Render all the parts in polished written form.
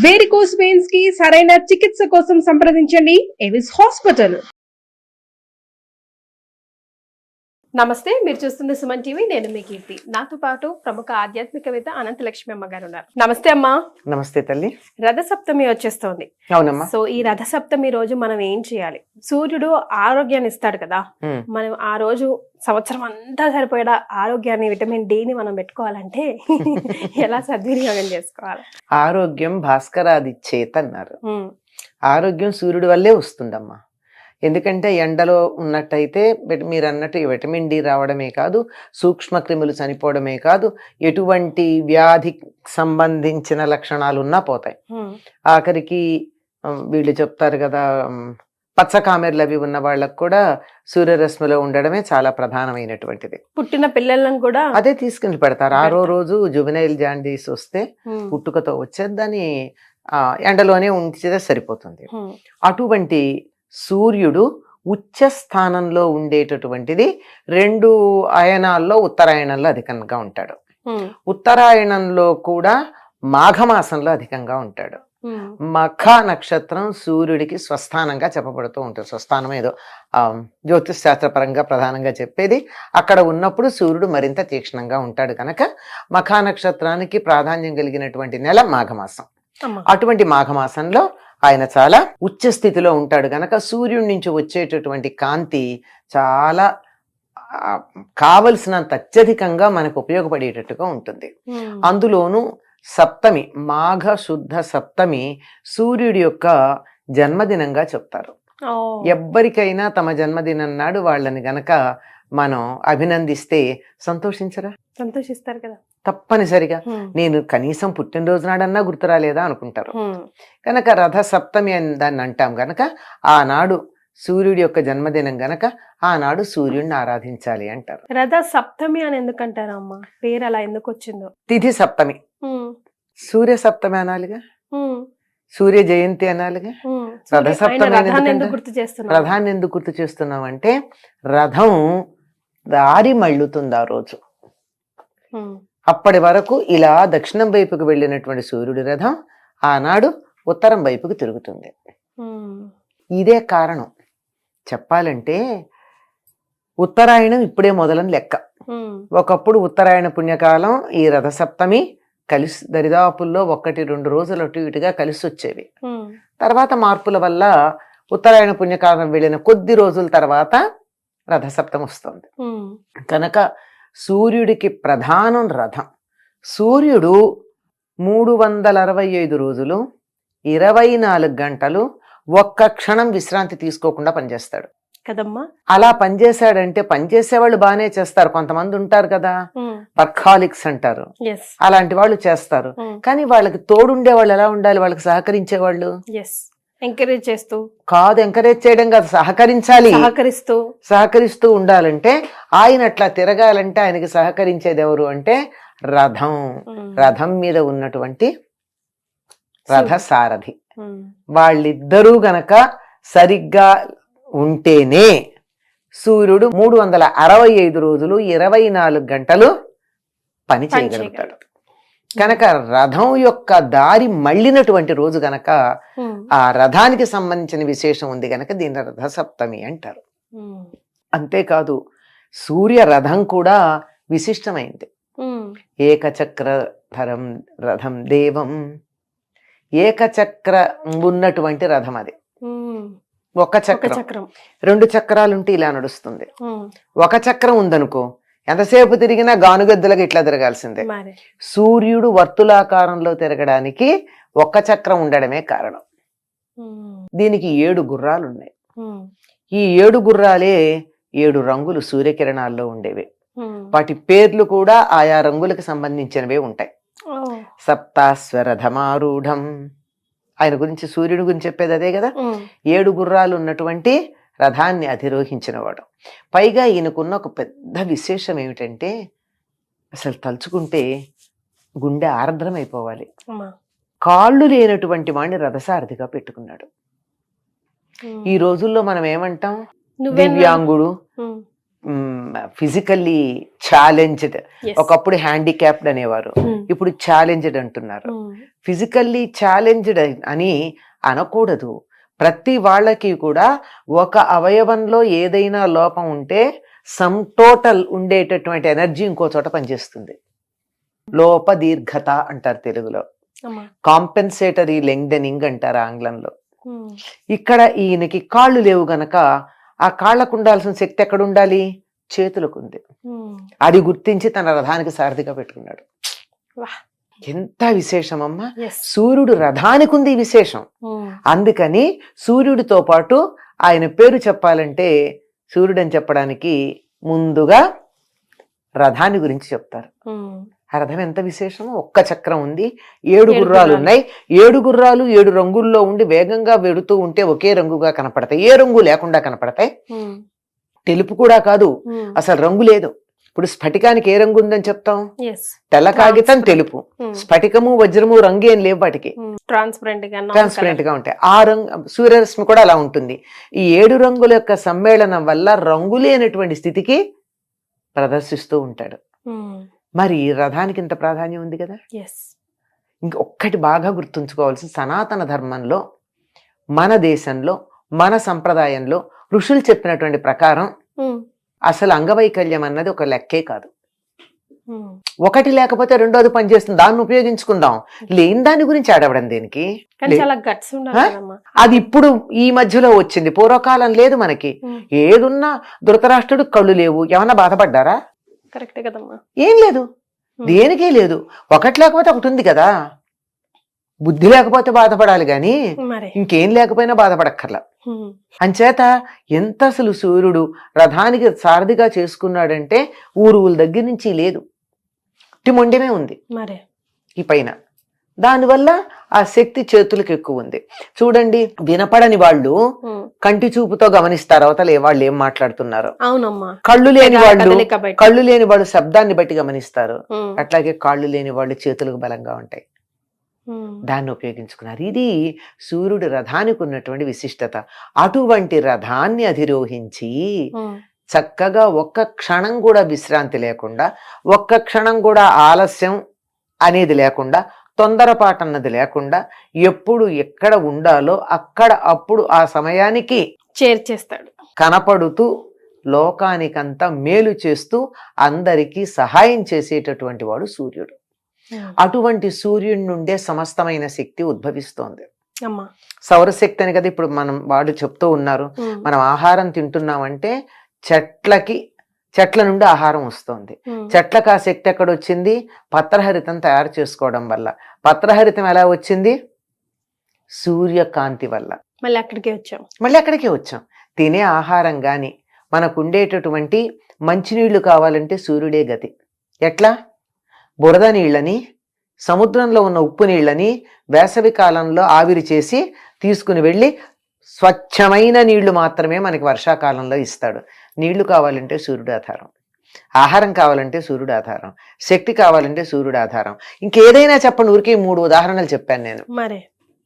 Varicose veins కి సరైన చికిత్స కోసం సంప్రదించండి ఎవిస్ హాస్పిటల్. నమస్తే, మీరు చూస్తుంది సుమన్ టీవీ. నేను మీ కీర్తి. నాతో పాటు ప్రముఖ ఆధ్యాత్మికవేత్త అనంతలక్ష్మి అమ్మ గారు ఉన్నారు. నమస్తే అమ్మా. నమస్తే తల్లి. రథసప్తమి వచ్చేస్తోంది. అవునమ్మా. సో ఈ రథసప్తమి రోజు మనం ఏం చేయాలి? సూర్యుడు ఆరోగ్యాన్ని ఇస్తాడు కదా, మనం ఆ రోజు సంవత్సరం అంతా సరిపోయేలా ఆరోగ్యాన్ని, విటమిన్ డి ని మనం పెట్టుకోవాలంటే ఎలా సద్వినియోగం చేసుకోవాలి? ఆరోగ్యం భాస్కరాది చేత అన్నారు. ఆరోగ్యం సూర్యుడి వల్లే వస్తుందమ్మా. ఎందుకంటే ఎండలో ఉన్నట్టయితే మీరు అన్నట్టు విటమిన్ డి రావడమే కాదు, సూక్ష్మ క్రిములు చనిపోవడమే కాదు, ఎటువంటి వ్యాధి సంబంధించిన లక్షణాలు ఉన్నా పోతాయి. ఆఖరికి వీళ్ళు చెప్తారు కదా, పచ్చకామెర్లు అవి ఉన్న వాళ్ళకు కూడా సూర్యరశ్మిలో ఉండడమే చాలా ప్రధానమైనటువంటిది. పుట్టిన పిల్లలను కూడా అదే తీసుకుని పెడతారు. 6వ రోజు జువెనైల్ జాండీస్ వస్తే పుట్టుకతో వచ్చేది, దాన్ని ఎండలోనే ఉంచితే సరిపోతుంది. అటువంటి సూర్యుడు ఉచ్చ స్థానంలో ఉండేటటువంటిది 2 అయనాల్లో ఉత్తరాయణంలో అధికంగా ఉంటాడు. ఉత్తరాయణంలో కూడా మాఘమాసంలో అధికంగా ఉంటాడు. మఖ నక్షత్రం సూర్యుడికి స్వస్థానంగా చెప్పబడుతూ ఉంటుంది. స్వస్థానం ఏదో జ్యోతిష్ శాస్త్రపరంగా ప్రధానంగా చెప్పేది. అక్కడ ఉన్నప్పుడు సూర్యుడు మరింత తీక్ష్ణంగా ఉంటాడు కనుక మఖా నక్షత్రానికి ప్రాధాన్యం కలిగినటువంటి నెల మాఘమాసం. అటువంటి మాఘమాసంలో ఆయన చాలా ఉచ్చ స్థితిలో ఉంటాడు గనక సూర్యుడి నుంచి వచ్చేటటువంటి కాంతి చాలా కావలసినంత అత్యధికంగా మనకు ఉపయోగపడేటట్టుగా ఉంటుంది. అందులోనూ సప్తమి, మాఘ శుద్ధ సప్తమి సూర్యుడి యొక్క జన్మదినంగా చెప్తారు. ఎవ్వరికైనా తమ జన్మదినం నాడు వాళ్ళని గనక మనం అభినందిస్తే సంతోషించరా? సంతోషిస్తారు కదా, తప్పనిసరిగా. నేను కనీసం పుట్టినరోజు నాడన్నా గుర్తురాలేదా అనుకుంటారు. కనుక రథ సప్తమి అని దాన్ని అంటాం గనక ఆనాడు సూర్యుడి యొక్క జన్మదినం గనక ఆనాడు సూర్యుడిని ఆరాధించాలి అంటారు. రథ సప్తమి అని ఎందుకంటారు అమ్మా? పేరు అలా ఎందుకు వచ్చిందో? తిథి సప్తమి, సూర్య సప్తమి అనాలిగా, సూర్య జయంతి అనాలిగా. రథ సప్తమి ప్రధాన్ని ఎందుకు గుర్తు చేస్తున్నాం అంటే రథం దారి మళ్ళుతుంది ఆ రోజు. అప్పటి వరకు ఇలా దక్షిణం వైపుకు వెళ్ళినటువంటి సూర్యుడి రథం ఆనాడు ఉత్తరం వైపుకు తిరుగుతుంది. ఇదే కారణం. చెప్పాలంటే ఉత్తరాయణం ఇప్పుడే మొదలని లెక్క. ఒకప్పుడు ఉత్తరాయణ పుణ్యకాలం ఈ రథసప్తమి కలిసి దరిదాపుల్లో 1-2 రోజులు అటు ఇటుగా కలిసి వచ్చేవి. తర్వాత మార్పుల వల్ల ఉత్తరాయణ పుణ్యకాలం వెళ్ళిన కొద్ది రోజుల తర్వాత రథసప్తమి వస్తుంది. కనుక సూర్యుడికి ప్రధానం రథం. సూర్యుడు 365 రోజులు 24 గంటలు ఒక్క క్షణం విశ్రాంతి తీసుకోకుండా పనిచేస్తాడు కదమ్మా. అలా పనిచేశాడంటే పనిచేసేవాళ్ళు బాగానే చేస్తారు. కొంతమంది ఉంటారు కదా, వర్కాలిక్స్ అంటారు, అలాంటి వాళ్ళు చేస్తారు. కానీ వాళ్ళకి తోడుండే వాళ్ళు ఎలా ఉండాలి? వాళ్ళకి సహకరించే వాళ్ళు ఎంకరేజ్ చేస్తూ కాదు, ఎంకరేజ్ చేయడం కాదు, సహకరించాలి. సహకరిస్తూ ఉండాలంటే ఆయన అట్లా తిరగాలంటే ఆయనకి సహకరించేది ఎవరు అంటే రథం. రథం మీద ఉన్నటువంటి రథసారథి. వాళ్ళిద్దరూ గనక సరిగ్గా ఉంటేనే సూర్యుడు 365 రోజులు 24 గంటలు పని చేయగలుగుతాడు. కనుక రథం యొక్క దారి మళ్ళినటువంటి రోజు గనక ఆ రథానికి సంబంధించిన విశేషం ఉంది గనక దీన్ని రథసప్తమి అంటారు. అంతేకాదు సూర్య రథం కూడా విశిష్టమైంది. ఏకచక్రధరం రథం దేవం. ఏకచక్ర ఉన్నటువంటి రథం అది. ఒక చక్రం, 2 చక్రాలుంటే ఇలా నడుస్తుంది. ఒక చక్రం ఉందనుకో, ఎంతసేపు తిరిగినా గానుగద్దులకు ఇట్లా తిరగాల్సిందే. సూర్యుడు వర్తులాకారంలో తిరగడానికి ఒక్క చక్రం ఉండడమే కారణం. దీనికి 7 గుర్రాలు ఉన్నాయి. ఈ 7 గుర్రాలే 7 రంగులు సూర్యకిరణాల్లో ఉండేవి. వాటి పేర్లు కూడా ఆయా రంగులకు సంబంధించినవే ఉంటాయి. సప్తాశ్వరథమారూఢం, ఆయన గురించి సూర్యుడి గురించి చెప్పేది అదే కదా. 7 గుర్రాలు ఉన్నటువంటి రథాన్ని అధిరోహించిన వాడు. పైగా ఈయనకున్న ఒక పెద్ద విశేషం ఏమిటంటే అసలు తలుచుకుంటే గుండె ఆర్ద్రమైపోవాలి. కాళ్ళు లేనటువంటి వాడిని రథసారథిగా పెట్టుకున్నాడు. ఈ రోజుల్లో మనం ఏమంటాం? దివ్యాంగుడు, ఫిజికల్లీ ఛాలెంజ్డ్, ఒకప్పుడు హ్యాండిక్యాప్డ్ అనేవారు. ఇప్పుడు ఛాలెంజ్డ్ అంటున్నారు. ఫిజికల్లీ ఛాలెంజ్డ్ అని అనకూడదు. ప్రతి వాళ్ళకి కూడా ఒక అవయవంలో ఏదైనా లోపం ఉంటే సమ్ టోటల్ ఉండేటటువంటి ఎనర్జీ ఇంకో చోట పనిచేస్తుంది. లోప దీర్ఘత అంటారు తెలుగులో, కాంపెన్సేటరీ లెంగ్దెనింగ్ అంటారు ఆంగ్లంలో. ఇక్కడ ఈయనకి కాళ్ళు లేవు గనక ఆ కాళ్ళకు ఉండాల్సిన శక్తి ఎక్కడ ఉండాలి? చేతులకు ఉంది. అది గుర్తించి తన రథానికి సారథిగా పెట్టుకున్నాడు. ఎంత విశేషమమ్మా! సూర్యుడు రథానికి ఉంది విశేషం. అందుకని సూర్యుడితో పాటు ఆయన పేరు చెప్పాలంటే సూర్యుడు అని చెప్పడానికి ముందుగా రథాన్ని గురించి చెప్తారు. ఆ రథం ఎంత విశేషమో, ఒక్క చక్రం ఉంది, 7 గుర్రాలు ఉన్నాయి. 7 గుర్రాలు 7 రంగుల్లో ఉండి వేగంగా వెడుతూ ఉంటే ఒకే రంగుగా కనపడతాయి, ఏ రంగు లేకుండా కనపడతాయి. తెలుపు కూడా కాదు, అసలు రంగు లేదు. ఇప్పుడు స్ఫటికానికి ఏ రంగు ఉందని చెప్తాం? తెల్ల కాగితం తెలుపు, స్ఫటికము వజ్రము రంగు ఏం లేవు, వాటికి ట్రాన్స్పరెంట్ గా ఉంటాయి. ఆ రంగు సూర్యరశ్మి కూడా అలా ఉంటుంది. ఈ 7 రంగుల యొక్క సమ్మేళనం వల్ల రంగు లేనటువంటి స్థితికి ప్రదర్శిస్తూ ఉంటాడు. మరి రథానికి ఇంత ప్రాధాన్యం ఉంది కదా. ఇంకొక్కటి బాగా గుర్తుంచుకోవాల్సిన, సనాతన ధర్మంలో, మన దేశంలో, మన సంప్రదాయంలో ఋషులు చెప్పినటువంటి ప్రకారం అసలు అంగవైకల్యం అన్నది ఒక లెక్కే కాదు. ఒకటి లేకపోతే రెండోది పనిచేస్తుంది, దాన్ని ఉపయోగించుకుందాం. లేని దాని గురించి ఆడవడం దేనికి? అది ఇప్పుడు ఈ మధ్యలో వచ్చింది, పూర్వకాలం లేదు మనకి. ఏదున్నా ధృతరాష్ట్రుడు కళ్ళు లేవు, ఏమన్నా బాధపడ్డారా? కరెక్టే కదమ్మా. ఏం లేదు, దేనికే లేదు. ఒకటి లేకపోతే ఒకటి ఉంది కదా. బుద్ధి లేకపోతే బాధపడాలి గాని ఇంకేం లేకపోయినా బాధపడక్కర్లా. అంచేత ఎంత అసలు సూర్యుడు రథానికి సారథిగా చేసుకున్నాడంటే ఊరువుల దగ్గర నుంచి లేదు, మొండెమే ఉంది ఈ పైన. దానివల్ల ఆ శక్తి చేతులకు ఎక్కువ ఉంది. చూడండి, వినపడని వాళ్ళు కంటి చూపుతో గమనిస్తారు అవతల వాళ్ళు ఏం మాట్లాడుతున్నారు. కళ్ళు లేని వాళ్ళు శబ్దాన్ని బట్టి గమనిస్తారు. అట్లాగే కాళ్ళు లేని వాళ్ళు చేతులకు బలంగా ఉంటాయి, దాన్ని ఉపయోగించుకున్నారు. ఇది సూర్యుడు రథానికి ఉన్నటువంటి విశిష్టత. అటువంటి రథాన్ని అధిరోహించి చక్కగా ఒక్క క్షణం కూడా విశ్రాంతి లేకుండా, ఒక్క క్షణం కూడా ఆలస్యం అనేది లేకుండా, తొందరపాటు అన్నది లేకుండా, ఎప్పుడు ఎక్కడ ఉండాలో అక్కడ అప్పుడు ఆ సమయానికి చేర్చేస్తాడు. కనపడుతూ లోకానికంతా మేలు చేస్తూ అందరికీ సహాయం చేసేటటువంటి వాడు సూర్యుడు. అటువంటి సూర్యుడి నుండే సమస్తమైన శక్తి ఉద్భవిస్తోంది. సౌరశక్తి అని కదా ఇప్పుడు వాళ్ళు చెప్తూ ఉన్నారు. మనం ఆహారం తింటున్నామంటే చెట్ల నుండి ఆహారం వస్తుంది. చెట్లకు ఆ శక్తి ఎక్కడొచ్చింది? పత్రహరితం తయారు చేసుకోవడం వల్ల. పత్రహరితం ఎలా వచ్చింది? సూర్యకాంతి వల్ల. మళ్ళీ అక్కడికే వచ్చాం. తినే ఆహారం గాని, మనకు ఉండేటటువంటి మంచినీళ్లు కావాలంటే సూర్యుడే గతి. ఎట్లా? బురద నీళ్ళని, సముద్రంలో ఉన్న ఉప్పు నీళ్ళని వేసవి కాలంలో ఆవిరి చేసి తీసుకుని వెళ్ళి స్వచ్ఛమైన నీళ్లు మాత్రమే మనకి వర్షాకాలంలో ఇస్తాడు. నీళ్లు కావాలంటే సూర్యుడు ఆధారం, ఆహారం కావాలంటే సూర్యుడు ఆధారం, శక్తి కావాలంటే సూర్యుడు ఆధారం. ఇంకేదైనా చెప్పండి, ఊరికే 3 ఉదాహరణలు చెప్పాను నేను.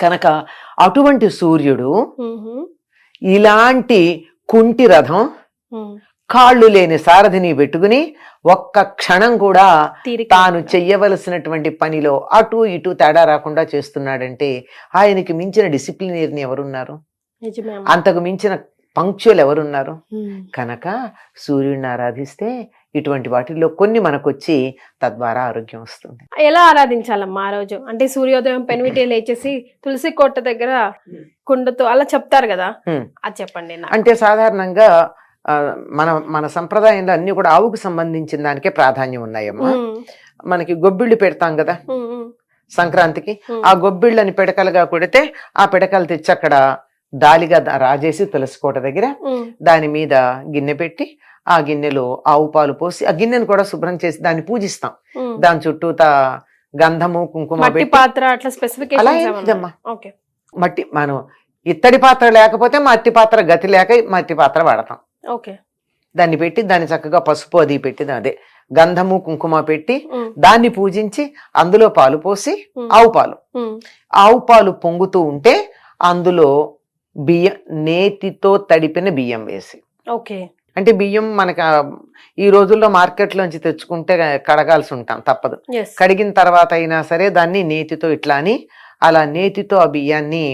కనుక అటువంటి సూర్యుడు ఇలాంటి కుంటి రథం, కాళ్ళు లేని సారథిని పెట్టుకుని ఒక్క క్షణం కూడా తాను చెయ్యవలసినటువంటి పనిలో అటు ఇటు తేడా రాకుండా చేస్తున్నాడంటే ఆయనకి మించిన డిసిప్లినరీని ఎవరున్నారు? అంతకు మించిన పంక్చువల్ ఎవరున్నారు? కనుక సూర్యుడిని ఆరాధిస్తే ఇటువంటి వాటిల్లో కొన్ని మనకొచ్చి తద్వారా ఆరోగ్యం వస్తుంది. ఎలా ఆరాధించాలమ్మా ఆ రోజు? అంటే సూర్యోదయం పెనివిటి లేచేసి తులసి కోట దగ్గర కుండతో అలా చెప్తారు కదా, అది చెప్పండి. అంటే సాధారణంగా మన సంప్రదాయంలో అన్ని కూడా ఆవుకు సంబంధించిన దానికే ప్రాధాన్యం ఉన్నాయమ్మా. మనకి గొబ్బిళ్ళు పెడతాం కదా సంక్రాంతికి, ఆ గొబ్బిళ్ళని పిడకలుగా కొడితే ఆ పిడకలు తెచ్చి అక్కడ దాలిగా రాజేసి తులసి కోట దగ్గర దాని మీద గిన్నె పెట్టి ఆ గిన్నెలో ఆవు పాలు పోసి ఆ గిన్నెను కూడా శుభ్రం చేసి దాన్ని పూజిస్తాం. దాని చుట్టూతా గంధము కుంకుమ పెట్టి. అలా ఏదమ్మా, మట్టి మనం ఇత్తడి పాత్ర లేకపోతే మట్టి పాత్ర గతి లేక మట్టి పాత్ర వాడతాం. దాన్ని పెట్టి దాన్ని చక్కగా పసుపు అది పెట్టి అదే గంధము కుంకుమ పెట్టి దాన్ని పూజించి అందులో పాలు పోసి ఆవు పాలు పొంగుతూ ఉంటే అందులో నేతితో తడిపిన బియ్యం వేసి అంటే బియ్యం మనకు ఈ రోజుల్లో మార్కెట్లోంచి తెచ్చుకుంటే కడగాల్సి ఉంటాం, తప్పదు. కడిగిన తర్వాత అయినా సరే దాన్ని నేతితో ఇట్లా అని అలా నేతితో ఆ బియ్యాన్ని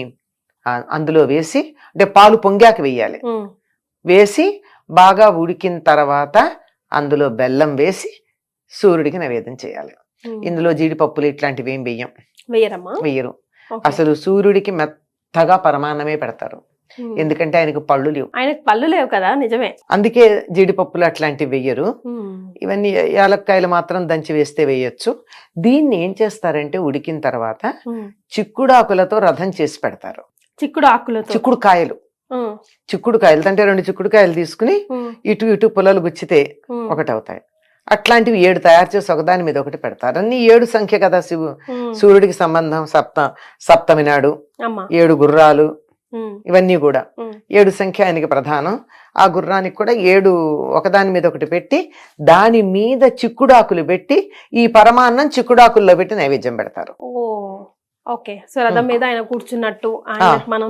అందులో వేసి, అంటే పాలు పొంగాక వేయాలి, వేసి బాగా ఉడికిన తర్వాత అందులో బెల్లం వేసి సూర్యుడికి నైవేద్యం చేయాలి. ఇందులో జీడిపప్పులు ఇట్లాంటివి ఏం వెయ్యరు. అసలు సూర్యుడికి మెత్తగా పరమాన్నమే పెడతారు, ఎందుకంటే ఆయనకు పళ్ళు లేవు కదా, నిజమే. అందుకే జీడిపప్పులు అట్లాంటివి వెయ్యరు. ఇవన్నీ యాలక్కాయలు మాత్రం దంచి వేస్తే వేయొచ్చు. దీన్ని ఏం చేస్తారంటే ఉడికిన తర్వాత చిక్కుడాకులతో రథం చేసి పెడతారు. చిక్కుడుకాయలు అంటే 2 చిక్కుడుకాయలు తీసుకుని ఇటు ఇటు పుల్లలు గుచ్చితే ఒకటి అవుతాయి. అట్లాంటివి 7 తయారు చేసి ఒకదాని మీద ఒకటి పెడతారు. అన్ని 7 సంఖ్య కదా సూర్యుడికి సంబంధం. సప్తమి నాడు 7 గుర్రాలు, ఇవన్నీ కూడా 7 సంఖ్య ఆయనకి ప్రధానం. ఆ గుర్రానికి కూడా 7 ఒకదాని మీద ఒకటి పెట్టి దాని మీద చిక్కుడాకులు పెట్టి ఈ పరమాన్నం చిక్కుడాకుల్లో పెట్టి నైవేద్యం పెడతారు. ఓకే, సో రథం మీద ఆయన కూర్చున్నట్టు మనం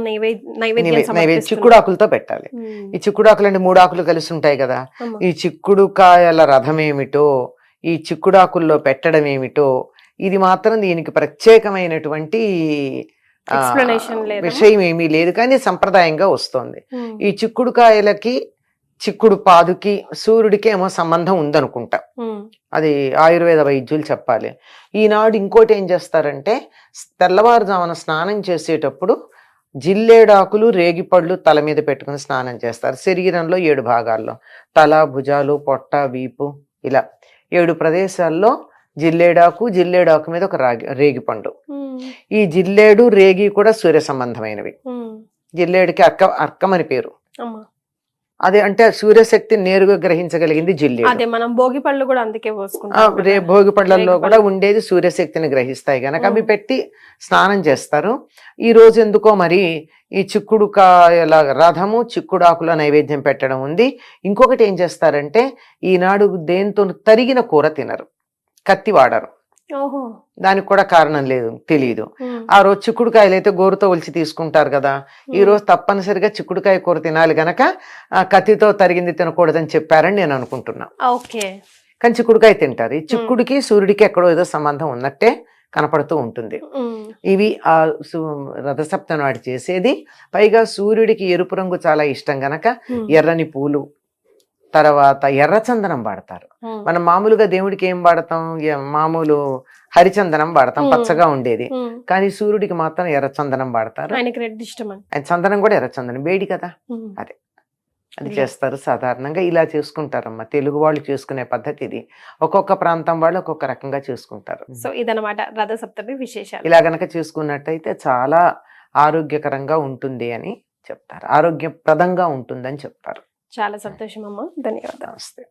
చిక్కుడాకులతో పెట్టాలి. ఈ చిక్కుడాకులు అంటే 3 ఆకులు కలిసి ఉంటాయి కదా, ఈ చిక్కుడుకాయల రథం ఏమిటో, ఈ చిక్కుడాకుల్లో పెట్టడం ఏమిటో, ఇది మాత్రం దీనికి ప్రత్యేకమైనటువంటి విషయం ఏమీ లేదు, కానీ సంప్రదాయంగా వస్తోంది. ఈ చిక్కుడుకాయలకి చిక్కుడు పాదుకి సూర్యుడికి ఏమో సంబంధం ఉందనుకుంటా, అది ఆయుర్వేద వైద్యులు చెప్పాలి. ఈనాడు ఇంకోటి ఏం చేస్తారంటే తెల్లవారుజామున స్నానం చేసేటప్పుడు జిల్లేడాకులు రేగిపళ్ళు తల మీద పెట్టుకుని స్నానం చేస్తారు. శరీరంలో 7 భాగాల్లో తల, భుజాలు, పొట్ట, వీపు, ఇలా 7 ప్రదేశాల్లో జిల్లేడాకు మీద ఒక రేగిపండు. ఈ జిల్లేడు రేగి కూడా సూర్య సంబంధమైనవి. జిల్లేడుకి అర్కం అని పేరు. అదే అంటే సూర్యశక్తిని నేరుగా గ్రహించగలిగింది జిల్లేడు. మనం భోగి పళ్ళు కూడా అందుకే పోసుకుంటాం. భోగి పళ్ళల్లో కూడా ఉండేది సూర్యశక్తిని గ్రహిస్తాయి గనక అవి పెట్టి స్నానం చేస్తారు. ఈ రోజు ఎందుకో మరి ఈ చిక్కుడుకాయల రథము చిక్కుడాకుల నైవేద్యం పెట్టడం ఉంది. ఇంకొకటి ఏం చేస్తారంటే ఈనాడు దేంతో తరిగిన కూర తినరు, కత్తి వాడరు. దానికి కూడా కారణం లేదు, తెలియదు. ఆ రోజు చిక్కుడుకాయలు అయితే గోరుతో ఒలిచి తీసుకుంటారు కదా, ఈ రోజు తప్పనిసరిగా చిక్కుడుకాయ కూర తినాలి గనక కత్తితో తరిగింది తినకూడదని చెప్పారని నేను అనుకుంటున్నా. కానీ చిక్కుడుకాయ తింటారు. ఈ చిక్కుడికి సూర్యుడికి ఎక్కడో ఏదో సంబంధం ఉన్నట్టే కనపడుతూ ఉంటుంది. ఇవి ఆ రథసప్తమి నాడు చేసేది. పైగా సూర్యుడికి ఎరుపు రంగు చాలా ఇష్టం గనక ఎర్రని పూలు, తర్వాత ఎర్రచందనం వాడతారు. మనం మామూలుగా దేవుడికి ఏం వాడతాం, మామూలు హరిచందనం వాడతాం, పచ్చగా ఉండేది. కానీ సూర్యుడికి మాత్రం ఎర్రచందనం వాడతారు. ఆయన చందనం కూడా ఎర్రచందనం, వేడి కదా, అది చేస్తారు. సాధారణంగా ఇలా చేసుకుంటారమ్మా, తెలుగు వాళ్ళు చేసుకునే పద్ధతి ఇది. ఒక్కొక్క ప్రాంతం వాళ్ళు ఒక్కొక్క రకంగా చేసుకుంటారు. సో ఇదన్నమాట రథసప్తమి విశేషాలు. ఇలా గనక చేసుకున్నట్టయితే చాలా ఆరోగ్యకరంగా ఉంటుంది అని చెప్తారు, ఆరోగ్యప్రదంగా ఉంటుందని చెప్తారు. చాలా సంతోషం అమ్మా, ధన్యవాదాలు. నమస్తే.